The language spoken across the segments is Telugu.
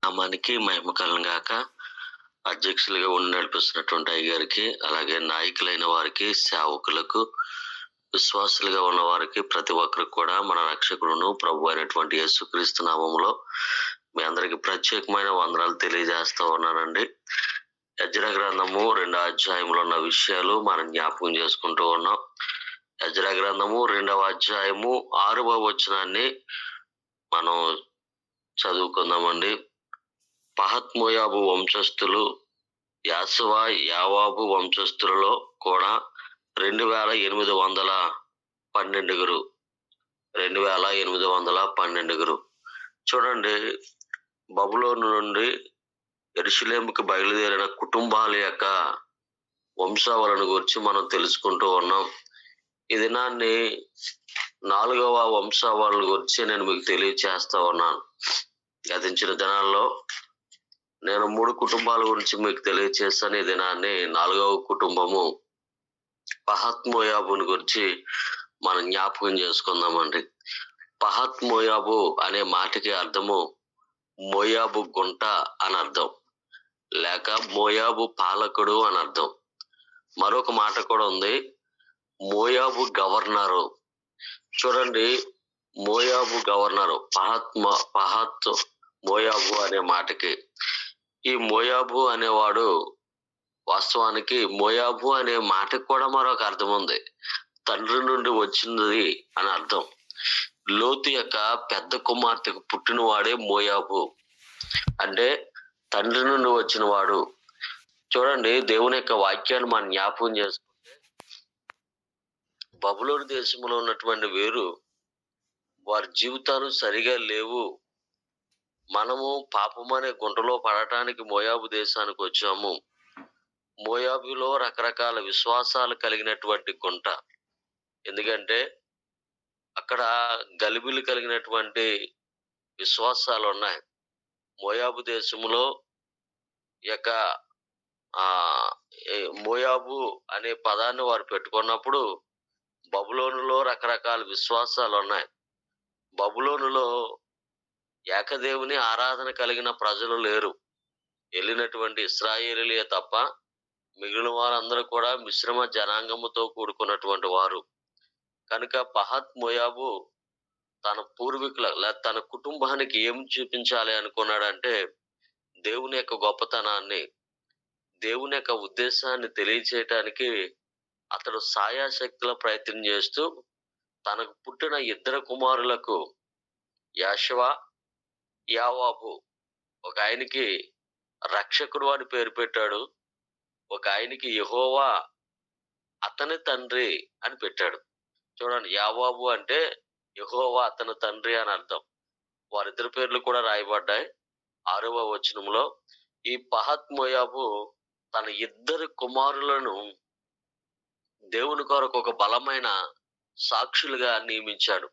నామానికి మహిమ కలుగునుగాక. అధ్యక్షులుగా ఉండి నడిపిస్తున్నటువంటి అయ్యగారికి, అలాగే నాయకులైన వారికి, సేవకులకు, విశ్వాసులుగా ఉన్న వారికి, ప్రతి ఒక్కరికి కూడా మన రక్షకుడును ప్రభు అయినటువంటి యేసుక్రీస్తు నామములో మీ అందరికి ప్రత్యేకమైన వందనాలు తెలియజేస్తా ఉన్నానండి. యెజ్రా గ్రంథము 2వ అధ్యాయంలో ఉన్న విషయాలు మనం జ్ఞాపకం చేసుకుంటూ ఉన్నాం. యెజ్రా గ్రంథము 2వ అధ్యాయము 6వ వచనాన్ని మనం చదువుకుందామండి. పహత్ మోయాబు వంశస్థులు యాసువా యావాబు వంశస్థులలో కూడా 2812 2812 చూడండి, బబులోను నుండి యెరూషలేముకు బయలుదేరిన కుటుంబాల యొక్క వంశావళిని గురించి మనం తెలుసుకుంటూ ఉన్నాం. ఈ దినాన్ని 4వ వంశావళి గురించి నేను మీకు తెలియచేస్తా ఉన్నాను. గతించిన దినాల్లో నేను 3 కుటుంబాల గురించి మీకు తెలియచేస్తాను. ఈ దినాన్ని 4వ కుటుంబము పహత్ మోయాబుని గురించి మనం జ్ఞాపకం చేసుకుందామండి. పహత్ మోయాబు అనే మాటకి అర్థము మోయాబు గుంట అని అర్థం, లేక మోయాబు పాలకుడు అని అర్థం. మరొక మాట కూడా ఉంది, మోయాబు గవర్నరు. చూడండి, మోయాబు గవర్నరు పహత్ మోయాబు అనే మాటకి. ఈ మోయాబు అనేవాడు వాస్తవానికి మోయాబు అనే మాటకి కూడా మరొక అర్థం ఉంది, తండ్రి నుండి వచ్చినది అని అర్థం. లోతు యొక్క పెద్ద కుమార్తెకు పుట్టినవాడే మోయాబు, అంటే తండ్రి నుండి వచ్చిన వాడు. చూడండి, దేవుని యొక్క వాక్యాన్ని మనం జ్ఞాపకం చేసుకుంటే బబులోను దేశంలో ఉన్నటువంటి వేరు వారి జీవితాలు సరిగా లేవు, మనము పాపమనే గుంటలో పడటానికి మోయాబు దేశానికి వచ్చాము. మోయాబులో రకరకాల విశ్వాసాలు కలిగినటువంటి గుంట. ఎందుకంటే అక్కడ గలిబిలి కలిగినటువంటి విశ్వాసాలు ఉన్నాయి. మోయాబు దేశంలో యొక్క మోయాబు అనే పదాన్ని వారు పెట్టుకున్నప్పుడు బబులోనులో రకరకాల విశ్వాసాలు ఉన్నాయి. బబులోనులో ఏకదేవుని ఆరాధన కలిగిన ప్రజలు లేరు. వెళ్ళినటువంటి ఇశ్రాయేలీలే తప్ప మిగిలిన వారందరూ కూడా మిశ్రమ జనాంగముతో కూడుకున్నటువంటి వారు. కనుక పహత్ మోయాబు తన పూర్వీకుల లేదా తన కుటుంబానికి ఏం చూపించాలి అనుకున్నాడంటే దేవుని యొక్క గొప్పతనాన్ని, దేవుని యొక్క ఉద్దేశాన్ని తెలియచేయటానికి అతడు సాయాశక్తుల ప్రయత్నం చేస్తూ తనకు పుట్టిన 2 కుమారులకు యాషవా యావాబు, ఒక ఆయనకి రక్షకుడు అని పేరు పెట్టాడు, ఒక ఆయనకి యెహోవా అతని తండ్రి అని పెట్టాడు. చూడండి, యావాబు అంటే యెహోవా అతని తండ్రి అని అర్థం. వారిద్దరి పేర్లు కూడా రాయబడ్డాయి 6వ వచనంలో. ఈ పహత్ మోయాబు తన 2 కుమారులను దేవుని కొరకు ఒక బలమైన సాక్షులుగా నియమించాడు.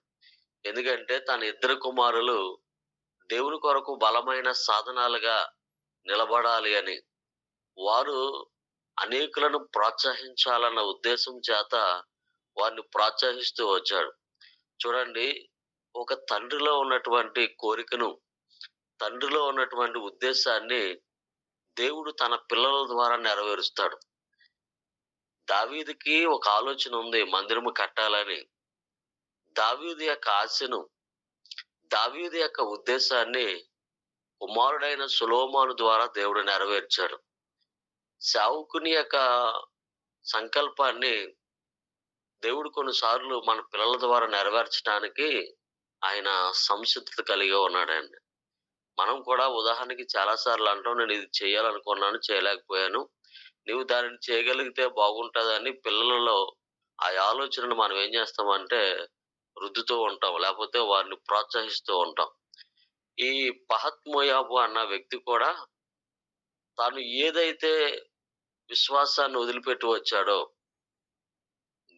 ఎందుకంటే తన 2 కుమారులు దేవుని కొరకు బలమైన సాధనాలుగా నిలబడాలి అని. వారు అనేకులను ప్రోత్సహించాలన్న ఉద్దేశం చేత వారిని ప్రోత్సహిస్తూ వచ్చాడు. చూడండి, ఒక తండ్రిలో ఉన్నటువంటి కోరికను, తండ్రిలో ఉన్నటువంటి ఉద్దేశాన్ని దేవుడు తన పిల్లల ద్వారా నెరవేరుస్తాడు. దావీదుకి ఒక ఆలోచన ఉంది, మందిరము కట్టాలని. దావీదు యొక్క ఆశను, దావీదు యొక్క ఉద్దేశాన్ని కుమారుడైన సొలొమోను ద్వారా దేవుడు నెరవేర్చాడు. సేవకుని యొక్క సంకల్పాన్ని దేవుడు కొన్నిసార్లు మన పిల్లల ద్వారా నెరవేర్చడానికి ఆయన సంసిద్ధత కలిగి ఉన్నాడండి. మనం కూడా ఉదాహరణకి చాలాసార్లు అంటాం, నేను ఇది చేయాలనుకున్నాను, చేయలేకపోయాను, నువ్వు దానిని చేయగలిగితే బాగుంటుందని పిల్లలలో ఆ ఆలోచనను మనం ఏం చేస్తామంటే రుద్దుతూ ఉంటాం, లేకపోతే వారిని ప్రోత్సహిస్తూ ఉంటాం. ఈ పహత్ మోయాబు అన్న వ్యక్తి కూడా తాను ఏదైతే విశ్వాసాన్ని వదిలిపెట్టి వచ్చాడో,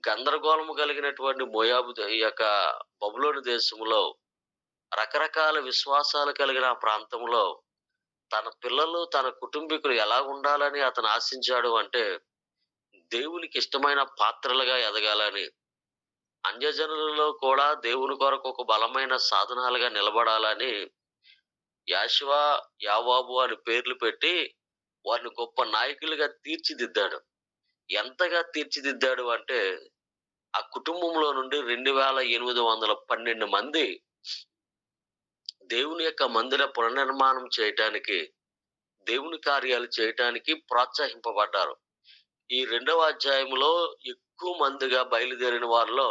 గందరగోళము కలిగినటువంటి మోయాబు ఈ యొక్క బబులోను దేశంలో రకరకాల విశ్వాసాలు కలిగిన ఆ ప్రాంతంలో తన పిల్లలు, తన కుటుంబీకులు ఎలా ఉండాలని అతను ఆశించాడు అంటే దేవునికి ఇష్టమైన పాత్రలుగా ఎదగాలని, అన్యజనులలో కూడా దేవుని కొరకు ఒక బలమైన సాధనాలుగా నిలబడాలని యాషువ, యావాబు అని పేర్లు పెట్టి వారిని గొప్ప నాయకులుగా తీర్చిదిద్దాడు. ఎంతగా తీర్చిదిద్దాడు అంటే, ఆ కుటుంబంలో నుండి 2812 మంది దేవుని యొక్క మందిర పునర్నిర్మాణం చేయటానికి, దేవుని కార్యాలు చేయటానికి ప్రోత్సహింపబడ్డారు. ఈ రెండవ అధ్యాయంలో ఎక్కువ మందిగా బయలుదేరిన వారిలో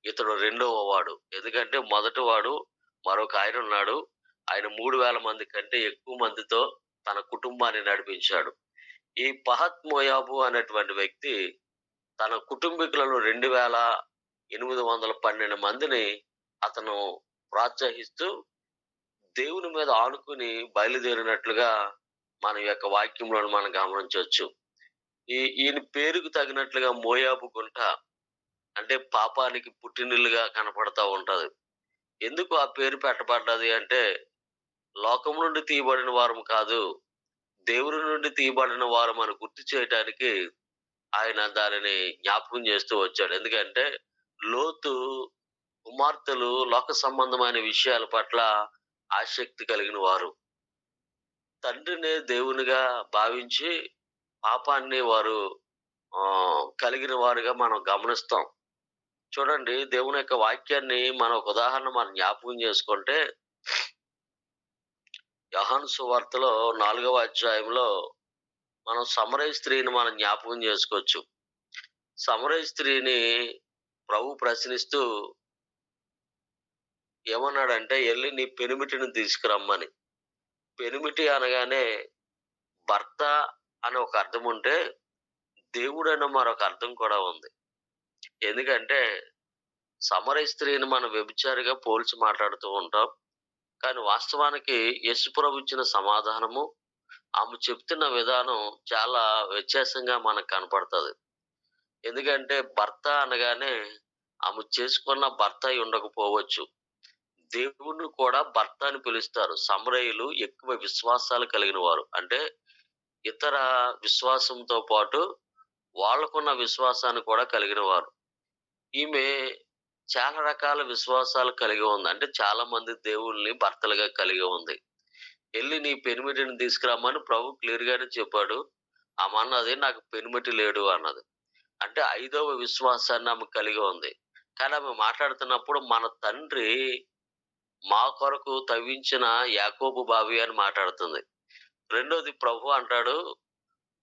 ఇతడు రెండవ వాడు. ఎందుకంటే మొదటి వాడు మరొక ఆయనున్నాడు. ఆయన 3000 మంది కంటే ఎక్కువ మందితో తన కుటుంబాన్ని నడిపించాడు. ఈ పహత్ మోయాబు అనేటువంటి వ్యక్తి తన కుటుంబీకులను 2812 మందిని అతను ప్రోత్సహిస్తూ దేవుని మీద ఆనుకుని బయలుదేరినట్లుగా మన యొక్క వాక్యంలో మనం గమనించొచ్చు. ఈయన పేరుకు తగినట్లుగా మోయాబు గుంట అంటే పాపానికి పుట్టినిల్లుగా కనపడతా ఉంటది. ఎందుకు ఆ పేరు పెట్టబడ్డది అంటే, లోకం నుండి తీయబడిన వారము కాదు, దేవుని నుండి తీయబడిన వారమని గుర్తు చేయటానికి ఆయన దానిని జ్ఞాపకం చేస్తూ వచ్చాడు. ఎందుకంటే లోతు కుమార్తెలు లోక సంబంధమైన విషయాల పట్ల ఆసక్తి కలిగిన వారు. తండ్రినే దేవునిగా భావించి పాపాన్ని వారు కలిగిన వారుగా మనం గమనిస్తాం. చూడండి, దేవుని యొక్క వాక్యాన్ని మనం ఒక ఉదాహరణ మనం జ్ఞాపకం చేసుకుంటే, యోహాను సువార్తలో 4వ అధ్యాయంలో మనం సమరయ స్త్రీని మనం జ్ఞాపకం చేసుకోవచ్చు. సమరయ స్త్రీని ప్రభు ప్రశ్నిస్తూ ఏమన్నాడంటే, "ఎళ్లి నీ పెనిమిటిని తీసుకురమ్మని." పెనిమిటి అనగానే భర్త అని ఒక అర్థం ఉంటే, దేవుడన్న మరొక అర్థం కూడా ఉంది. ఎందుకంటే సమరయ స్త్రీని మనం వ్యభిచారిగా పోల్చి మాట్లాడుతూ ఉంటాం. కానీ వాస్తవానికి యేసుప్రభు ఇచ్చిన సమాధానము, ఆమె చెప్తున్న విధానం చాలా వ్యత్యాసంగా మనకు కనపడతది. ఎందుకంటే భర్త అనగానే ఆమె చేసుకున్న భర్త అయి ఉండకపోవచ్చు. దేవుణ్ణి కూడా భర్త అని పిలుస్తారు. సమరయులు ఎక్కువ విశ్వాసాలు కలిగిన వారు. అంటే ఇతర విశ్వాసంతో పాటు వాళ్ళకున్న విశ్వాసాన్ని కూడా కలిగిన వారు. ఈమె చాలా రకాల విశ్వాసాలు కలిగి ఉంది. అంటే చాలా మంది దేవుళ్ళని భర్తలుగా కలిగి ఉంది. "ఎళ్లి నీ పెనిమిటిని తీసుకురమ్మని" ప్రభు క్లియర్‌గానే చెప్పాడు. ఆమె అన్నది, "నాకు పెనిమిటి లేడు" అన్నది. అంటే 5వ విశ్వాసాన్ని ఆమె కలిగి ఉంది. కానీ ఆమె మాట్లాడుతున్నప్పుడు మన తండ్రి మా కొరకు తవ్వించిన యాకోబు బావి అని మాట్లాడుతుంది. రెండోది ప్రభు అంటాడు,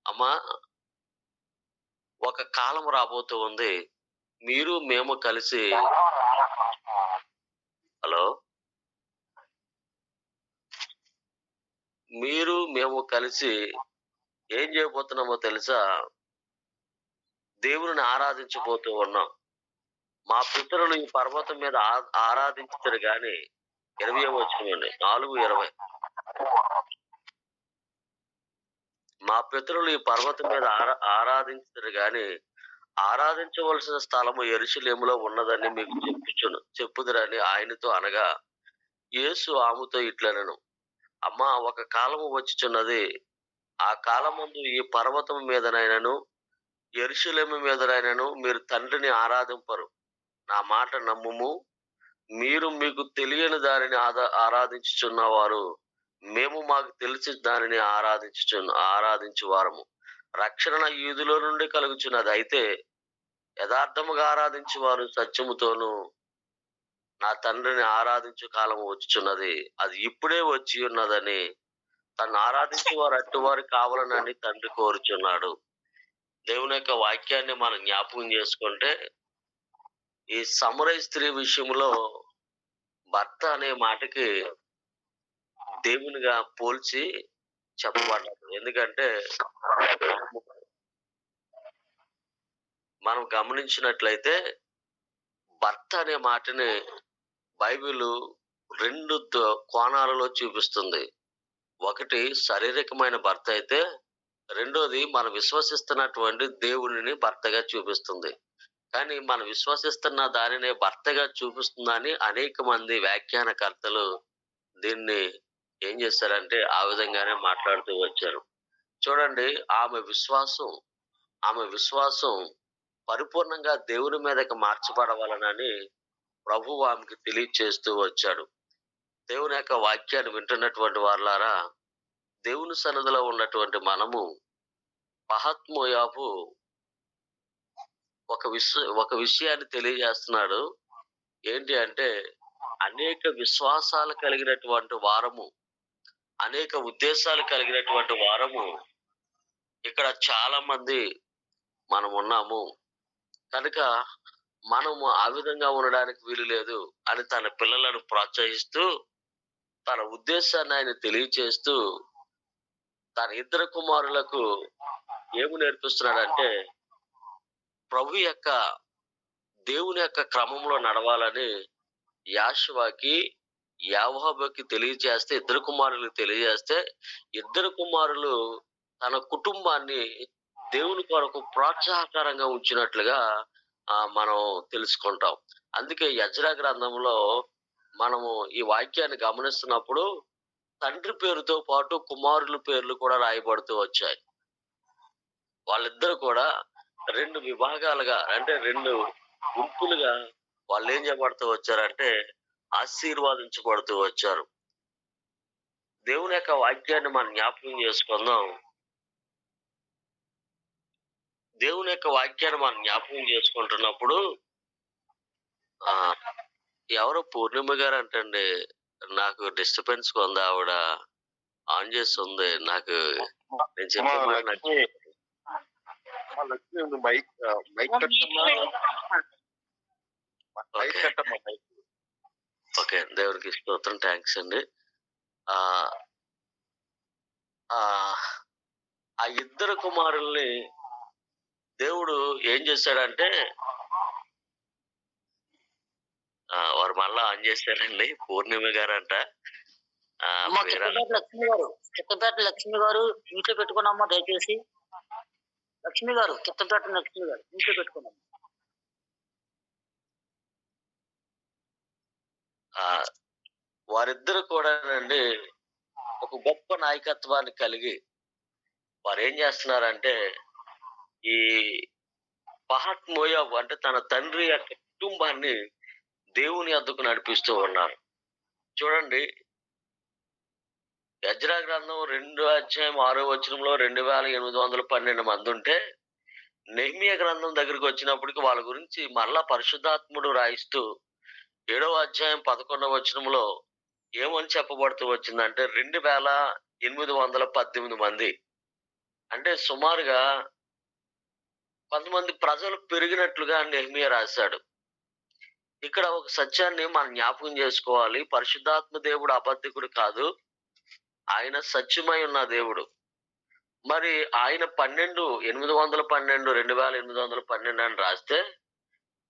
"అమ్మా, ఒక కాలం రాబోతూ ఉంది. మీరు మేము కలిసి" హలో! "మీరు మేము కలిసి ఏం చేయబోతున్నామో తెలుసా? దేవునిని ఆరాధించబోతూ ఉన్నాం. మా పితరులు ఈ పర్వతం మీద ఆరాధించుదురు గాని" 20వ వచనమండి. 4:20. "మా పితరులు ఈ పర్వతం మీద ఆరాధించుదురు గాని, ఆరాధించవలసిన స్థలము యెరూషలేములో ఉన్నదని మీకు చెప్పుదురని ఆయనతో అనగా, యేసు ఆమెతో ఇట్లనెను, అమ్మా, ఒక కాలము వచ్చుచున్నది. ఆ కాలమందు ఈ పర్వతము మీదనైనను, యెరూషలేము మీదనైనను మీరు తండ్రిని ఆరాధింపరు. నా మాట నమ్ముము. మీరు మీకు తెలియని దానిని ఆరాధించుచున్నవారు, మేము మాకు తెలిసిన దానిని ఆరాధించువారము. రక్షణ యూదులో నుండి కలుగుచున్నది. అయితే యథార్థముగా ఆరాధించువారు సత్యముతోను నా తండ్రిని ఆరాధించు కాలము వచ్చుచున్నది. అది ఇప్పుడే వచ్చి ఉన్నదని తన్ను ఆరాధించువారు అట్టివారు కావాలనని తండ్రి కోరుచున్నాడు. దేవుని యొక్క వాక్యాన్ని మనం జ్ఞాపకం చేసుకుంటే, ఈ సమరయ స్త్రీ విషయంలో భర్త అనే మాటకి దేవునిగా పోల్చి చెప్పబడ్డాడు. ఎందుకంటే మనం గమనించినట్లయితే భర్త అనే మాటని బైబిలు 2 కోణాలలో చూపిస్తుంది. ఒకటి శారీరకమైన భర్త అయితే, రెండోది మనం విశ్వసిస్తున్నటువంటి దేవునిని భర్తగా చూపిస్తుంది. కానీ మనం విశ్వసిస్తున్న దానినే భర్తగా చూపిస్తుందని అనేక మంది వ్యాఖ్యానకర్తలు దీన్ని ఏం చేశారంటే ఆ విధంగానే మాట్లాడుతూ వచ్చారు. చూడండి, ఆమె విశ్వాసం పరిపూర్ణంగా దేవుని మీదకి మార్చబడవలెనని ప్రభువు ఆమెకు తెలియచేస్తూ వచ్చాడు. దేవుని యొక్క వాక్యాన్ని వింటున్నటువంటి వారలారా, దేవుని సన్నిధిలో ఉన్నటువంటి మనము పహత్ మోయాబు ఒక విషయాన్ని తెలియజేస్తున్నాడు. ఏంటి అంటే, అనేక విశ్వాసాలు కలిగినటువంటి వారము, అనేక ఉద్దేశాలు కలిగినటువంటి వారము ఇక్కడ చాలా మంది మనమున్నాము. కనుక మనము ఆ విధంగా ఉండడానికి వీలు లేదు అని తన పిల్లలను ప్రోత్సహిస్తూ, తన ఉద్దేశాన్ని ఆయన తెలియచేస్తూ, తన ఇద్దరు కుమారులకు ఏమి నేర్పిస్తున్నాడంటే, ప్రభు యొక్క దేవుని యొక్క క్రమంలో నడవాలని యాషువకి, యావోబుకి తెలియజేస్తే, ఇద్దరు కుమారులకు తెలియజేస్తే, ఇద్దరు కుమారులు తన కుటుంబాన్ని దేవుని కొరకు ప్రోత్సాహకరంగా ఉంచినట్లుగా మనం తెలుసుకుంటాం. అందుకే యెజ్రా గ్రంథంలో మనము ఈ వాక్యాన్ని గమనిస్తున్నప్పుడు తండ్రి పేరుతో పాటు కుమారుల పేర్లు కూడా రాయబడుతూ వచ్చాయి. వాళ్ళిద్దరూ కూడా 2 విభాగాలుగా, అంటే 2 గుంపులుగా వాళ్ళేం చేయబడుతూ వచ్చారంటే ఆశీర్వాదించబడుతూ వచ్చారు. దేవుని యొక్క వాక్యాన్ని మనం జ్ఞాపకం చేసుకుందాం. దేవుని యొక్క వాక్యాన్ని మనం జ్ఞాపకం చేసుకుంటున్నప్పుడు ఎవరో పూర్ణిమ గారు అంటండి, నాకు డిస్టర్బెన్స్ ఉంది. ఆవిడ ఆన్ చేసి ఉంది. నాకు నేను చెప్పే మాట లక్ష్మి మైక్ కట్టమ్మా. ఓకే, దేవునికి స్తోత్రం, థ్యాంక్స్ అండి. ఆ ఇద్దరు కుమారుల్ని దేవుడు ఏం చేశాడంటే, వారు మళ్ళా ఆన్ చేశారండి. పూర్ణిమ గారంట. లక్ష్మి గారు ఇంట్లో పెట్టుకున్నామ్మా, దయచేసి. లక్ష్మి గారు ఇంట్లో పెట్టుకున్నాం. వారిద్దరు కూడానండి ఒక గొప్ప నాయకత్వాన్ని కలిగి వారు ఏం చేస్తున్నారంటే, ఈ పహత్ మోయాబు అంటే తన తండ్రి యొక్క కుటుంబాన్ని దేవుని వద్దకు నడిపిస్తూ ఉన్నారు. చూడండి, యెజ్రా గ్రంథం 2:6 2812 మంది ఉంటే, నెహెమీయా గ్రంథం దగ్గరికి వచ్చినప్పటికి వాళ్ళ గురించి మరలా పరిశుద్ధాత్ముడు రాయిస్తూ 7:11 ఏమని చెప్పబడుతూ వచ్చిందంటే 2818 మంది. అంటే సుమారుగా కొంతమంది ప్రజలు పెరిగినట్లుగా నెహెమీయా రాశాడు. ఇక్కడ ఒక సత్యాన్ని మనం జ్ఞాపకం చేసుకోవాలి. పరిశుద్ధాత్మ దేవుడు అబద్ధికుడు కాదు, ఆయన సత్యమై ఉన్న దేవుడు. మరి ఆయన 2812 అని రాస్తే,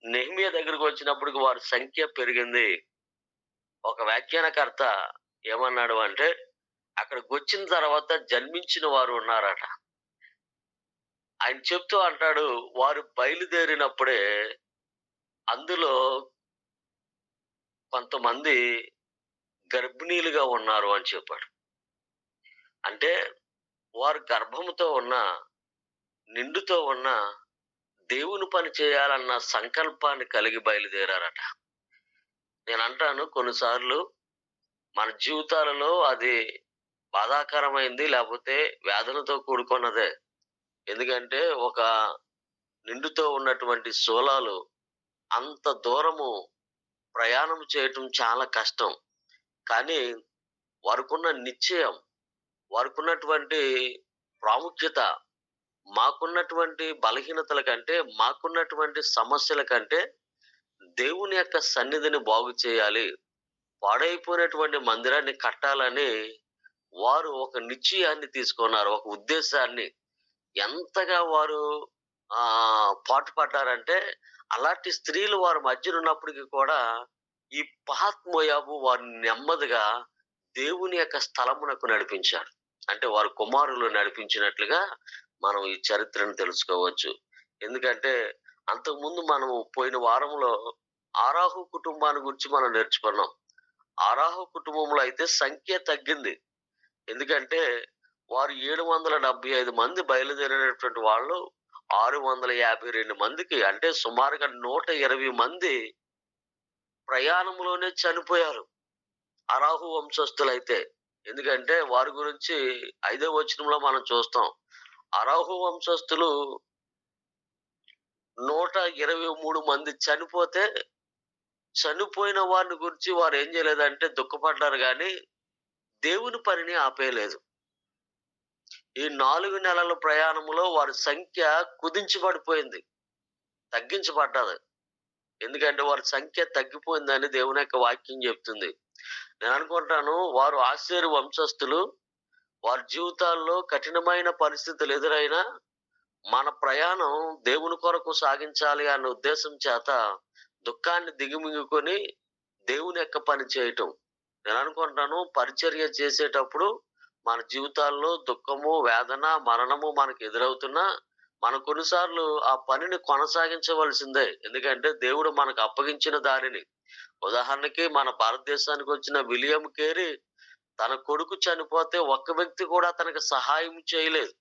నెహెమీయా దగ్గరికి వచ్చినప్పటికి వారి సంఖ్య పెరిగింది. ఒక వ్యాఖ్యానకర్త ఏమన్నాడు అంటే, అక్కడికి వచ్చిన తర్వాత జన్మించిన వారు ఉన్నారట. ఆయన చెప్తూ అంటాడు, వారు బయలుదేరినప్పుడే అందులో కొంతమంది గర్భిణీలుగా ఉన్నారు అని చెప్పాడు. అంటే వారు గర్భముతో ఉన్న, నిండుతో ఉన్న, దేవుని పని చేయాలన్న సంకల్పాన్ని కలిగి బయలుదేరారట. నేను అంటాను, కొన్నిసార్లు మన జీవితాలలో అది బాధాకరమైంది, లేకపోతే వేదనతో కూడుకున్నదే. ఎందుకంటే ఒక నిండుతో ఉన్నటువంటి శూలాలు అంత దూరము ప్రయాణం చేయటం చాలా కష్టం. కానీ వారికున్న నిశ్చయం, వారికున్నటువంటి ప్రాముఖ్యత, మాకున్నటువంటి బలహీనతల కంటే, మాకున్నటువంటి సమస్యల కంటే దేవుని యొక్క సన్నిధిని బాగు చేయాలి, పాడైపోయినటువంటి మందిరాన్ని కట్టాలని వారు ఒక నిశ్చయాన్ని తీసుకున్నారు. ఒక ఉద్దేశాన్ని ఎంతగా వారు పాటుపడ్డారంటే, అలాంటి స్త్రీలు వారి మధ్యన ఉన్నప్పటికీ కూడా ఈ పహత్ మోయాబు వారిని నెమ్మదిగా దేవుని యొక్క స్థలమునకు నడిపించాడు. అంటే వారి కుమారులు నడిపించినట్లుగా మనం ఈ చరిత్రను తెలుసుకోవచ్చు. ఎందుకంటే అంతకుముందు మనం పోయిన వారంలో ఆరాహు కుటుంబాన్ని గురించి మనం నేర్చుకున్నాం. ఆరాహు కుటుంబంలో అయితే సంఖ్య తగ్గింది. ఎందుకంటే వారు 775 మంది బయలుదేరినటువంటి వాళ్ళు 652 మందికి, అంటే సుమారుగా 120 మంది ప్రయాణంలోనే చనిపోయారు. అరాహు వంశస్థులైతే. ఎందుకంటే వారి గురించి 5వ వచనంలో మనం చూస్తాం. అరాహు వంశస్థులు 123 మంది చనిపోతే, చనిపోయిన వారిని గురించి వారేం చేయలేదంటే దుఃఖపడ్డారు గానీ, దేవుని పనిని ఆపేయలేదు. ఈ 4 నెలల ప్రయాణంలో వారి సంఖ్య కుదించబడిపోయింది. తగ్గించబడ్డది. ఎందుకంటే వారి సంఖ్య తగ్గిపోయిందని దేవుని యొక్క వాక్యం చెప్తుంది. నేననుకుంటాను వారు ఆషేరు వంశస్థులు. వారి జీవితాల్లో కఠినమైన పరిస్థితులు ఎదురైనా, మన ప్రయాణం దేవుని కొరకు సాగించాలి అన్న ఉద్దేశం చేత దుఃఖాన్ని దిగమింగుకొని దేవుని యొక్క పని చేయటం. నేననుకుంటాను పరిచర్య చేసేటప్పుడు మన జీవితాల్లో దుఃఖము, వేదన, మరణము మనకు ఎదురవుతున్నా, మనం కొన్నిసార్లు ఆ పనిని కొనసాగించవలసిందే. ఎందుకంటే దేవుడు మనకు అప్పగించిన దానిని. ఉదాహరణకి మన భారతదేశానికొచ్చిన విలియం కేరీ తన కొడుకు చనిపోతే ఒక్క వ్యక్తి కూడా తనకి సహాయం చేయలేదు.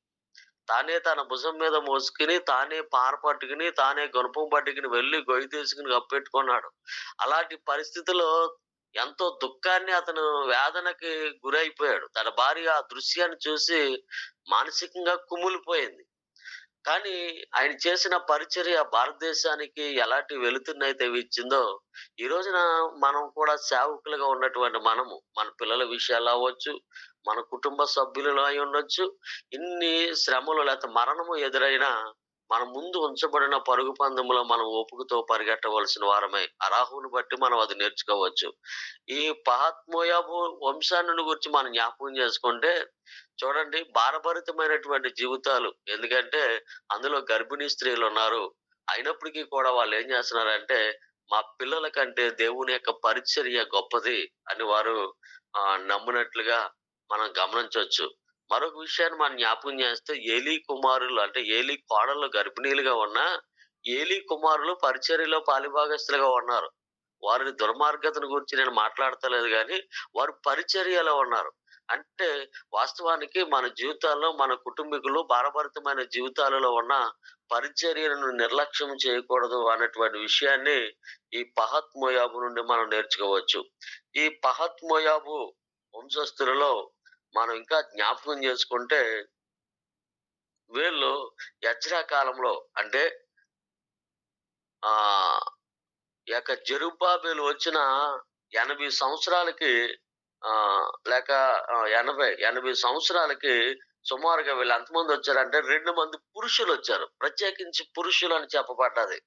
తానే తన భుజం మీద మోసుకొని, తానే పార పట్టుకుని, తానే గుణపం పట్టుకుని వెళ్లి గొయ్యి తీసుకొని కప్పెట్టుకున్నాడు. అలాంటి పరిస్థితిలో ఎంతో దుఃఖాన్ని అతను వేదనకి గురైపోయాడు. తన భార్య ఆ దృశ్యాన్ని చూసి మానసికంగా కుమిలిపోయింది. కానీ ఆయన చేసిన పరిచర్య భారతదేశానికి ఎలాంటి వెలుతురునైతే ఇచ్చిందో, ఈ రోజున మనం కూడా సేవకులుగా ఉన్నటువంటి మనము, మన పిల్లల విషయాలు అవ్వచ్చు, మన కుటుంబ సభ్యులలో అయి ఉండొచ్చు, ఇన్ని శ్రమలు లేకపోతే మరణము ఎదురైనా, మన ముందు ఉంచబడిన పరుగు పందెంలో మనం ఓపికతో పరిగెట్టవలసిన వారమై, అరాహువుని బట్టి మనం అది నేర్చుకోవచ్చు. ఈ పహత్మోయాబు వంశాన్ని గురించి మనం జ్ఞాపకం చేసుకుంటే, చూడండి భారభరితమైనటువంటి జీవితాలు. ఎందుకంటే అందులో గర్భిణీ స్త్రీలున్నారు. అయినప్పటికీ కూడా వాళ్ళేం జేస్తున్నారంటే, మా పిల్లల కంటే దేవుని యొక్క పరిచర్య గొప్పది అని వారు నమ్మినట్లుగా మనం గమనించొచ్చు. మరొక విషయాన్ని మనం జ్ఞాపకం చేస్తే ఏలీ కుమారులు అంటే ఏలీ కోడళ్ళు గర్భిణీలుగా ఉన్నా, ఏలీ కుమారులు పరిచర్యలో పాలిభాగస్తులుగా ఉన్నారు. వారి దుర్మార్గతను గురించి నేను మాట్లాడతలేదు గానీ, వారు పరిచర్యలో ఉన్నారు. అంటే వాస్తవానికి మన జీవితాల్లో మన కుటుంబీకులు భారభరితమైన జీవితాలలో ఉన్న పరిచర్యలను నిర్లక్ష్యం చేయకూడదు అన్నటువంటి విషయాన్ని ఈ పహత్ మోయాబు నుండి మనం నేర్చుకోవచ్చు. ఈ పహత్ మోయాబు వంశస్థులలో మనం ఇంకా జ్ఞాపకం చేసుకుంటే, వీళ్ళు ఎజ్రా కాలంలో అంటే ఆహ్, ఈ యొక్క జెరుబ్బాబెలు వచ్చిన 80 సంవత్సరాలకి లేక 80 సంవత్సరాలకి సుమారుగా వీళ్ళు ఎంతమంది వచ్చారంటే 2 మంది పురుషులొచ్చారు. ప్రత్యేకించి పురుషులని చెప్పబడ్డది.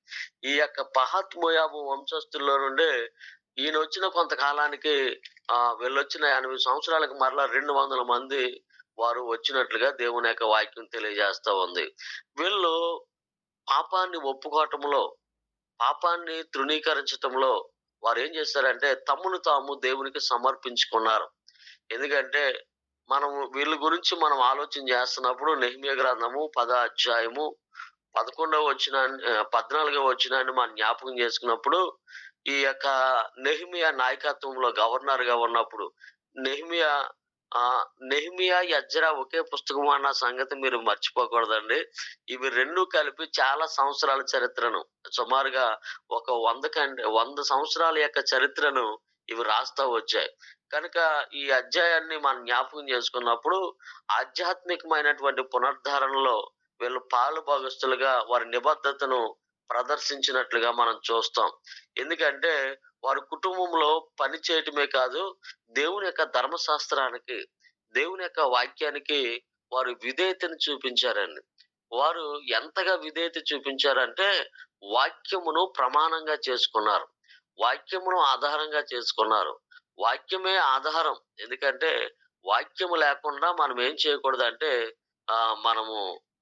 ఈ యొక్క పహత్ మోయాబు వంశస్థుల్లో నుండే ఈయనొచ్చిన కొంతకాలానికి వీళ్ళొచ్చిన 80 సంవత్సరాలకు మరలా 200 మంది వారు వచ్చినట్లుగా దేవుని యొక్క వాక్యం తెలియజేస్తా ఉంది. వీళ్ళు పాపాన్ని ఒప్పుకోవటంలో, పాపాన్ని తృణీకరించటంలో వారేం చేశారంటే తమను తాము దేవునికి సమర్పించుకున్నారు. ఎందుకంటే వీళ్ళ గురించి మనం ఆలోచన చేస్తున్నప్పుడు నెహెమ్యా గ్రంథము 10వ అధ్యాయము 11వ వచనాన్ని 14వ వచనాన్ని మనం జ్ఞాపకం చేసుకున్నప్పుడు, ఈ యొక్క నెహెమ్యా నాయకత్వంలో గవర్నర్‌గా ఉన్నప్పుడు నెహెమ్యా నెహెమ్యా, ఎజ్రా ఒకే పుస్తకం అన్న సంగతి మీరు మర్చిపోకూడదండి. ఇవి 2 కలిపి చాలా సంవత్సరాల చరిత్రను, సుమారుగా ఒక 100 సంవత్సరాల యొక్క చరిత్రను ఇవి రాస్తా వచ్చాయి. కనుక ఈ అధ్యాయాన్ని మనం జ్ఞాపకం చేసుకున్నప్పుడు ఆధ్యాత్మికమైనటువంటి పునరుద్ధరణలో వీళ్ళు పాలుభాగస్తులుగా వారి నిబద్ధతను ప్రదర్శించినట్లుగా మనం చూస్తాం. ఎందుకంటే వారి కుటుంబంలో పని చేయటమే కాదు, దేవుని యొక్క ధర్మశాస్త్రానికి, దేవుని యొక్క వాక్యానికి వారు విధేయతను చూపించారండి. వారు ఎంతగా విధేయత చూపించారంటే వాక్యమును ప్రమాణంగా చేసుకున్నారు. వాక్యమును ఆధారంగా చేసుకున్నారు. వాక్యమే ఆధారం. ఎందుకంటే వాక్యము లేకుండా మనం ఏం చేయకూడదంటే మనము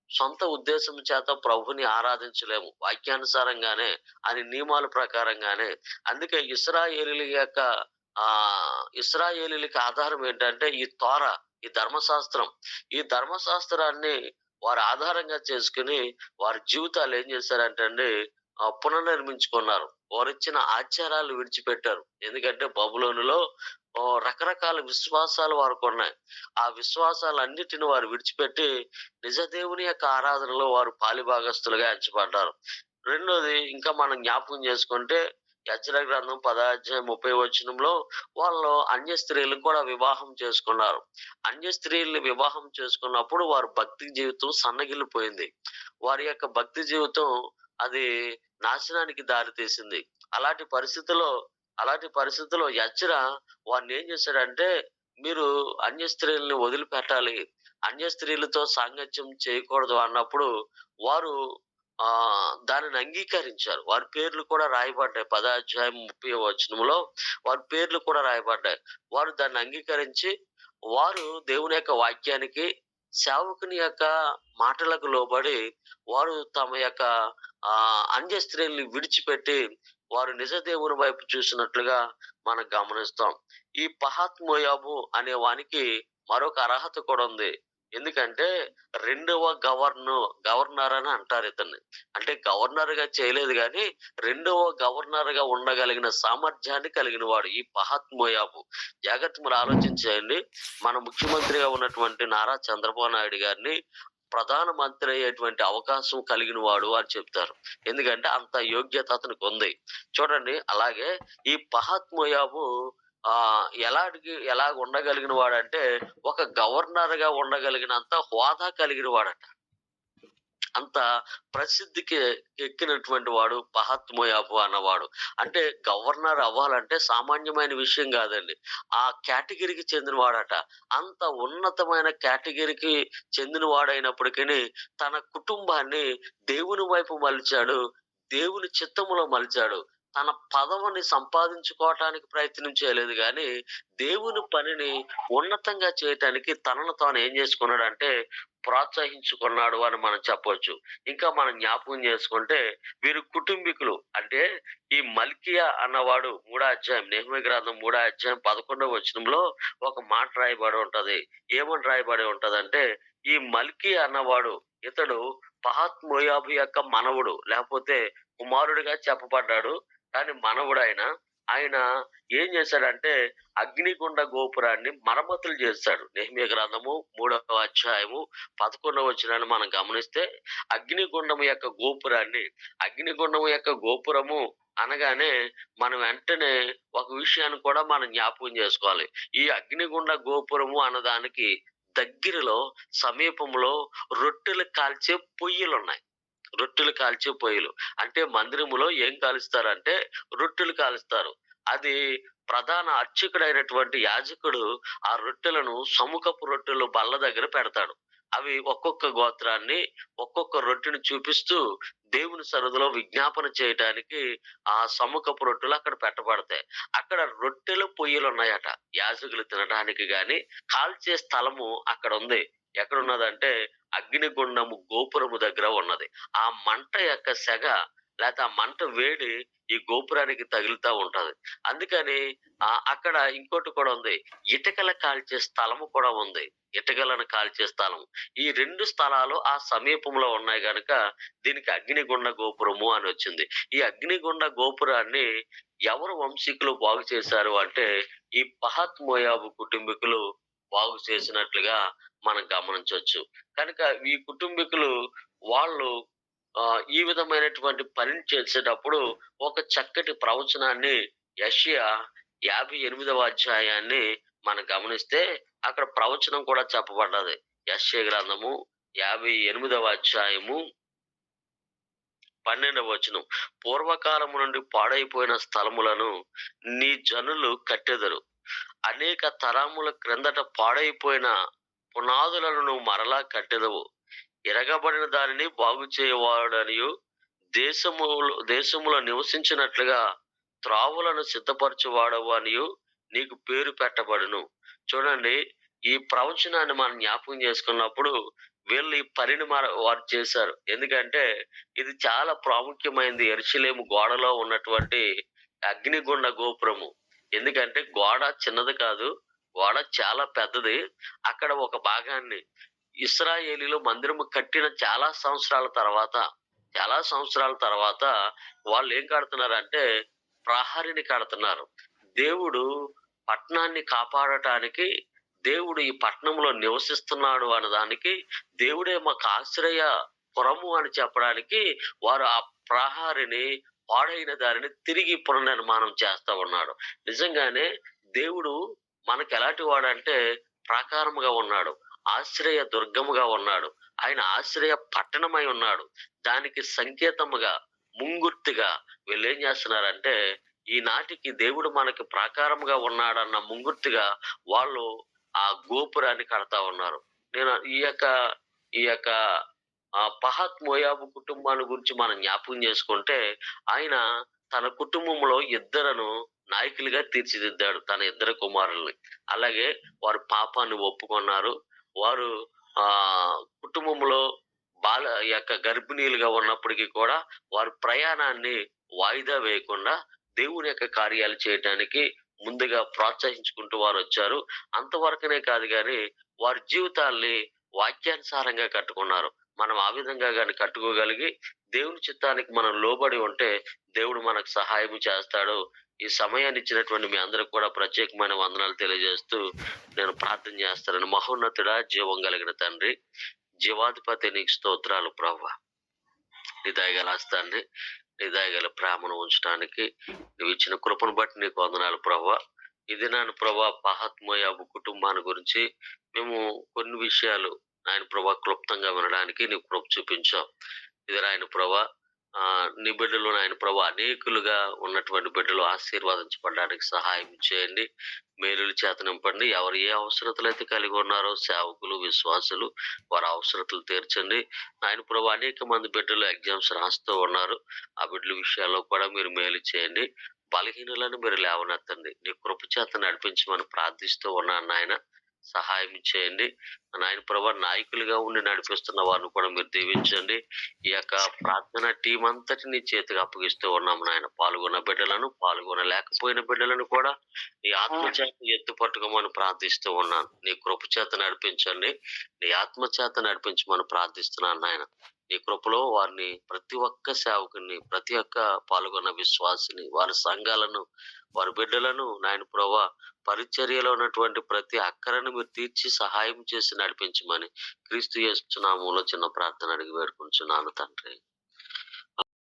సొంత ఉద్దేశం చేత ప్రభుని ఆరాధించలేము. వాక్యానుసారంగానే, ఆయన నియమాల ప్రకారంగానే. అందుకే ఇశ్రాయేలీయులకి ఆధారం ఏంటంటే ఈ తోరా, ఈ ధర్మశాస్త్రం. ఈ ధర్మశాస్త్రాన్ని వారు ఆధారంగా చేసుకొని వారి జీవితాలు ఏం చేశారంటే అండి పునర్నిర్మించుకున్నారు. వారిచ్చిన ఆచారాలు విడిచిపెట్టారు. ఎందుకంటే బబులోనులో రకరకాల విశ్వాసాలు వారికున్నాయి. ఆ విశ్వాసాలన్నిటిని వారు విడిచిపెట్టి నిజ దేవుని యొక్క ఆరాధనలో వారు పాలిభాగస్తులుగా ఎంచబడ్డారు. రెండోది ఇంకా మనం జ్ఞాపకం చేసుకుంటే యెజ్రా గ్రంథం 10 అధ్యాయం 30 వాళ్ళు అన్య స్త్రీలను కూడా వివాహం చేసుకున్నారు. అన్య స్త్రీలను వివాహం చేసుకున్నప్పుడు వారి భక్తి జీవితం సన్నగిల్లిపోయింది. వారి యొక్క భక్తి జీవితం అది నాశనానికి దారి తీసింది. అలాంటి పరిస్థితిలో యెజ్రా వారినేం చేశాడంటే, మీరు అన్య స్త్రీలని వదిలిపెట్టాలి. అన్య స్త్రీలతో సాంగత్యం చేయకూడదు అన్నప్పుడు వారు దానిని అంగీకరించారు. వారి పేర్లు కూడా రాయబడ్డాయి. 10 అధ్యాయం 30 వారి పేర్లు కూడా రాయబడ్డాయి. వారు దాన్ని అంగీకరించి వారు దేవుని యొక్క వాక్యానికి, సేవకుని యొక్క మాటలకు లోబడి వారు తమ యొక్క అన్య స్త్రీల్ని విడిచిపెట్టి వారు నిజ దేవుని వైపు చూసినట్లుగా మనం గమనిస్తాం. ఈ పహాత్ మోయాబు అనే వానికి మరొక అర్హత కూడా ఉంది. ఎందుకంటే రెండవ గవర్నర్ అని అంటారు ఇతన్ని. అంటే గవర్నర్ గా చేయలేదు గాని రెండవ గవర్నర్ గా ఉండగలిగిన సామర్థ్యాన్ని కలిగిన వాడు ఈ పహాత్ మోయాబు. జాగ్రత్త మీరు ఆలోచించేయండి. మన ముఖ్యమంత్రిగా ఉన్నటువంటి నారా చంద్రబాబు నాయుడు గారిని ప్రధాన మంత్రి అయ్యేటువంటి అవకాశం కలిగిన వాడు అని చెప్తారు. ఎందుకంటే అంత యోగ్యత అతనికి ఉంది. చూడండి, అలాగే ఈ పహాత్ మోయాబు ఎలాగ ఉండగలిగిన వాడంటే ఒక గవర్నర్ గా ఉండగలిగినంత హోదా కలిగిన వాడట. అంత ప్రసిద్ధికి ఎక్కినటువంటి వాడు పహాత్ మోయాబు అన్నవాడు. అంటే గవర్నర్ అవ్వాలంటే సామాన్యమైన విషయం కాదండి. ఆ కేటగిరీకి చెందిన వాడట. అంత ఉన్నతమైన కేటగిరీకి చెందిన వాడైనప్పటికీ తన కుటుంబాన్ని దేవుని వైపు మలిచాడు. దేవుని చిత్తములో మలిచాడు. తన పదవిని సంపాదించుకోవటానికి ప్రయత్నం చేయలేదు గాని దేవుని పనిని ఉన్నతంగా చేయటానికి తనను తాను ఏం చేసుకున్నాడంటే ప్రోత్సహించుకున్నాడు అని మనం చెప్పొచ్చు. ఇంకా మనం జ్ఞాపకం చేసుకుంటే వీరు కుటుంబీకులు. అంటే ఈ మల్కియా అన్నవాడు 3 అధ్యాయం నెహెమీయా గ్రంథం 3 అధ్యాయం 11 ఒక మాట రాయబడి ఉంటది. ఏమని రాయబడి ఉంటదంటే, ఈ మల్కియా అన్నవాడు ఇతడు పహాత్ మోయాబు యొక్క మనవడు, లేకపోతే కుమారుడిగా చెప్పబడ్డాడు. కానీ మనవడు ఆయన ఏం చేశాడంటే అగ్నిగుండ గోపురాన్ని మరమ్మతులు చేశాడు. నెహెమీయా గ్రంథము 3 అధ్యాయం 11 మనం గమనిస్తే అగ్నిగుండం యొక్క గోపురము అనగానే మనం వెంటనే ఒక విషయాన్ని కూడా మనం జ్ఞాపకం చేసుకోవాలి. ఈ అగ్నిగుండ గోపురము అన్నదానికి దగ్గరలో సమీపంలో రొట్టెలు కాల్చే పొయ్యిలున్నాయి. అంటే మందిరములో ఏం కాలుస్తారంటే రొట్టెలు కాలుస్తారు. అది ప్రధాన అర్చకుడైనటువంటి యాజకుడు ఆ రొట్టెలను సముఖపు రొట్టెలు బల్ల దగ్గర పెడతాడు. అవి ఒక్కొక్క గోత్రాన్ని, ఒక్కొక్క రొట్టెని చూపిస్తూ దేవుని సన్నిధిలో విజ్ఞాపన చేయటానికి ఆ సముఖపు రొట్టెలు అక్కడ పెట్టబడతాయి. అక్కడ రొట్టెల పొయ్యిలు ఉన్నాయట. యాజకులు తినడానికి గాని కాల్చే స్థలము అక్కడ ఉంది. ఎక్కడున్నదంటే అగ్నిగుండము గోపురము దగ్గర ఉన్నది. ఆ మంట యొక్క సెగ లేక ఆ మంట వేడి ఈ గోపురానికి తగులుతా ఉంటది. అందుకని అక్కడ ఇంకోటి కూడా ఉంది. ఇటుకల కాల్చే స్థలము కూడా ఉంది. ఇటుకలను కాల్చే స్థలం. ఈ 2 స్థలాలు ఆ సమీపంలో ఉన్నాయి గనుక దీనికి అగ్నిగుండ గోపురము అని వచ్చింది. ఈ అగ్నిగుండ గోపురాన్ని ఎవరు వంశీకులు బాగు చేశారు అంటే ఈ పహాత్ మోయాబు కుటుంబీకులు బాగు చేసినట్లుగా మనం గమనించొచ్చు. కనుక ఈ కుటుంబీకులు వాళ్ళు ఈ విధమైనటువంటి పనిని చేసేటప్పుడు ఒక చక్కటి ప్రవచనాన్ని యెషయా 58వ అధ్యాయాన్ని మనం గమనిస్తే అక్కడ ప్రవచనం కూడా చెప్పబడ్డది. యెషయా గ్రంథము 58వ అధ్యాయము 12 పూర్వకాలము నుండి పాడైపోయిన స్థలములను నీ జనులు కట్టెదరు. అనేక తరముల క్రిందట పాడైపోయిన పునాదులను నువ్వు మరలా కట్టెదవు. ఎరగబడిన దానిని బాగు చేయవాడనియు దేశములో నివసించినట్లుగా త్రావులను సిద్ధపరచువాడవు అనియు నీకు పేరు పెట్టబడును. చూడండి, ఈ ప్రవచనాన్ని మనం జ్ఞాపకం చేసుకున్నప్పుడు వీళ్ళు ఈ పనిని వారు చేశారు. ఎందుకంటే ఇది చాలా ప్రాముఖ్యమైనది. యెరూషలేము గోడలో ఉన్నటువంటి అగ్నిగుండ గోపురము. ఎందుకంటే గోడ చిన్నది కాదు, గోడ చాలా పెద్దది. అక్కడ ఒక భాగాన్ని ఇశ్రాయేలీయులు మందిరము కట్టిన చాలా సంవత్సరాల తర్వాత వాళ్ళు ఏం కడుతున్నారంటే ప్రహరిని కడుతున్నారు. దేవుడు పట్టణాన్ని కాపాడటానికి, దేవుడు ఈ పట్టణంలో నివసిస్తున్నాడు అన్నదానికి, దేవుడే మాకు ఆశ్రయ పురము అని చెప్పడానికి వారు ఆ ప్రహరిని పాడైన దారిని తిరిగి పునర్నిర్మాణం చేస్తా ఉన్నాడు. నిజంగానే దేవుడు మనకెలాంటి వాడంటే ప్రాకారముగా ఉన్నాడు. ఆశ్రయ దుర్గముగా ఉన్నాడు. ఆయన ఆశ్రయ పట్టణమై ఉన్నాడు. దానికి సంకేతముగా, ముంగుర్తుగా వీళ్ళేం చేస్తున్నారంటే, ఈనాటికి దేవుడు మనకి ప్రాకారముగా ఉన్నాడన్న ముంగుర్తుగా వాళ్ళు ఆ గోపురాన్ని కడతా ఉన్నారు. నేను ఈ యొక్క పహత్ మోయాబు కుటుంబాన్ని గురించి మనం జ్ఞాపకం చేసుకుంటే, ఆయన తన కుటుంబంలో ఇద్దరును నాయకులుగా తీర్చిదిద్దాడు. తన ఇద్దరు కుమారుల్ని. అలాగే వారు పాపాన్ని ఒప్పుకున్నారు. వారు కుటుంబంలో ఈ యొక్క గర్భిణీలుగా ఉన్నప్పటికీ కూడా వారి ప్రయాణాన్ని వాయిదా వేయకుండా దేవుని యొక్క కార్యాలు చేయటానికి ముందుగా ప్రోత్సహించుకుంటూ వారొచ్చారు. అంతవరకునే కాదు గాని వారి జీవితాల్ని వాక్యానుసారంగా కట్టుకున్నారు. మనం ఆ విధంగా గాని కట్టుకోగలిగి దేవుని చిత్తానికి మనం లోబడి ఉంటే దేవుడు మనకు సహాయం చేస్తాడు. ఈ సమయాన్ని ఇచ్చినటువంటి మీ అందరికి కూడా ప్రత్యేకమైన వందనాలు తెలియజేస్తూ నేను ప్రార్థన చేస్తానని. మహోన్నతుడా, జీవం కలిగిన తండ్రి, జీవాధిపతి నీకు స్తోత్రాలు ప్రభువా. నీ దయగల హస్తాన్ని, నీ దయగల ప్రేమను ఉంచడానికి నువ్వు ఇచ్చిన కృపను బట్టి నీకు వందనాలు ప్రభువా. ఈ దినాన్ని ప్రభువా పహత్ మోయాబు కుటుంబాన్ని గురించి మేము కొన్ని విషయాలు ఆయన ప్రభా క్లుప్తంగా వినడానికి నీవు కృప చూపించావు. ఇది ఆయన ప్రభా నీ బిడ్డలు ఆయన ప్రభా అనేకులుగా ఉన్నటువంటి బిడ్డలు ఆశీర్వాదించబడడానికి సహాయం చేయండి. మేలుల చేత నింపండి. ఎవరు ఏ అవసరతలు అయితే కలిగి ఉన్నారో సేవకులు, విశ్వాసులు వారి అవసరతలు తీర్చండి. ఆయన ప్రభా అనేక మంది బిడ్డలు ఎగ్జామ్స్ రాస్తూ ఉన్నారు. ఆ బిడ్డల విషయాల్లో కూడా మీరు మేలు చేయండి. బలహీనులను మీరు లేవనెత్తండి. నీ కృప చేత నడిపించమని ప్రార్థిస్తూ ఉన్నాను నాయన. సహాయం చేయండి. నాయన ప్రభా నాయకులుగా ఉండి నడిపిస్తున్న వారిని కూడా మీరు దీవించండి. ఈ యొక్క ప్రార్థన టీం అంతటి నీ చేతికి అప్పగిస్తూ ఉన్నాము నాయన. పాల్గొన్న బిడ్డలను, పాల్గొనలేకపోయిన బిడ్డలను కూడా నీ ఆత్మ చేత ఎత్తు పట్టుకోమని ప్రార్థిస్తూ ఉన్నాను. నీ కృప చేత నడిపించండి. నీ ఆత్మ చేత నడిపించమని ప్రార్థిస్తున్నాను నాయన. నీ కృపలో వారిని ప్రతి ఒక్క సేవకుని, ప్రతి ఒక్క పాల్గొన్న విశ్వాసిని, వారి సంఘాలను, వారి బిడ్డలను నాయన ప్రభా పరిచర్యలో ఉన్నటువంటి ప్రతి అక్కరను మీరు తీర్చి సహాయం చేసి నడిపించమని క్రీస్తు యేసు నామములో చిన్న ప్రార్థన అడిగి వేడుకుంటున్నాను తండ్రి.